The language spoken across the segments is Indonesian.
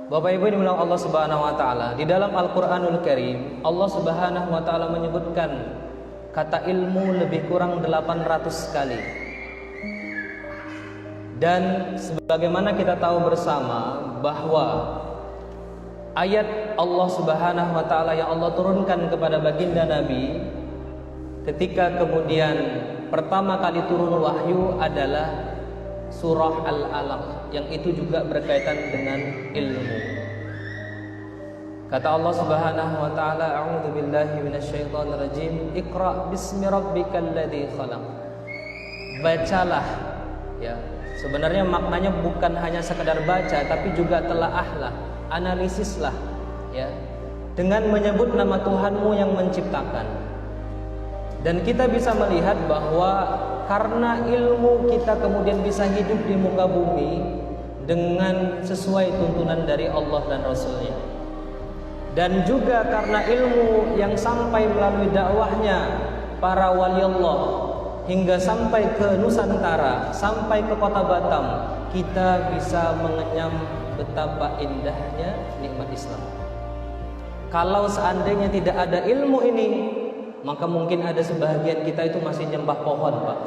Bapak Ibu dimuliakan Allah Subhanahu wa taala, di dalam Al-Qur'anul Karim Allah Subhanahu wa taala menyebutkan kata ilmu lebih kurang 800 kali. Dan sebagaimana kita tahu bersama bahwa ayat Allah Subhanahu wa taala yang Allah turunkan kepada baginda Nabi ketika kemudian pertama kali turun wahyu adalah surah Al-Alaq, yang itu juga berkaitan dengan ilmu. Kata Allah Subhanahu wa taala, a'udzu billahi minasyaitonir rajim, Iqra bismi rabbikal ladzi khalaq. Bacalah, ya. Sebenarnya maknanya bukan hanya sekadar baca, tapi juga telaahlah, analisislah, ya, dengan menyebut nama Tuhanmu yang menciptakan. Dan kita bisa melihat bahwa karena ilmu kita kemudian bisa hidup di muka bumi dengan sesuai tuntunan dari Allah dan Rasulnya. Dan juga karena ilmu yang sampai melalui dakwahnya para wali Allah hingga sampai ke Nusantara, sampai ke kota Batam, kita bisa mengenyam betapa indahnya nikmat Islam. Kalau seandainya tidak ada ilmu ini, maka mungkin ada sebagian kita itu masih nyembah pohon, Pak.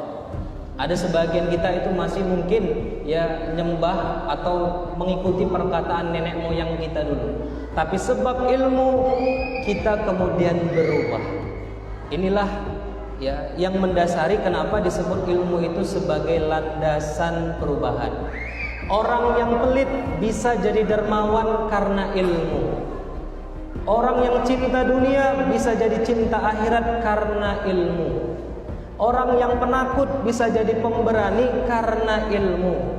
Ada sebagian kita itu masih mungkin ya nyembah atau mengikuti perkataan nenek moyang kita dulu. Tapi sebab ilmu kita kemudian berubah. Inilah ya yang mendasari kenapa disebut ilmu itu sebagai landasan perubahan. Orang yang pelit bisa jadi dermawan karena ilmu. Orang yang cinta dunia bisa jadi cinta akhirat karena ilmu. Orang yang penakut bisa jadi pemberani karena ilmu.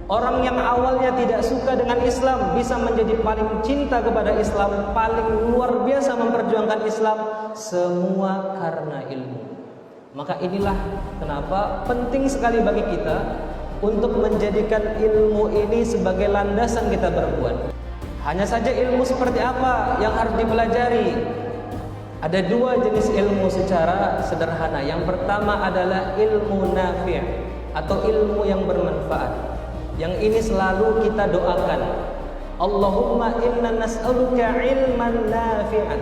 Orang yang awalnya tidak suka dengan Islam bisa menjadi paling cinta kepada Islam, paling luar biasa memperjuangkan Islam, semua karena ilmu. Maka inilah kenapa penting sekali bagi kita untuk menjadikan ilmu ini sebagai landasan kita berbuat. Hanya saja ilmu seperti apa yang harus dipelajari? Ada dua jenis ilmu secara sederhana. Yang pertama adalah ilmu nafi' atau ilmu yang bermanfaat. Yang ini selalu kita doakan. Allahumma inna nas'aluka ilman nafi'an.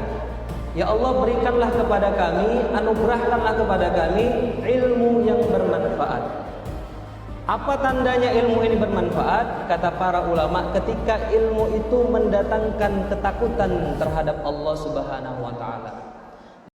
Ya Allah, berikanlah kepada kami, anugerahkanlah kepada kami ilmu yang bermanfaat. Apa tandanya ilmu ini bermanfaat? Kata para ulama, ketika ilmu itu mendatangkan ketakutan terhadap Allah Subhanahu wa taala.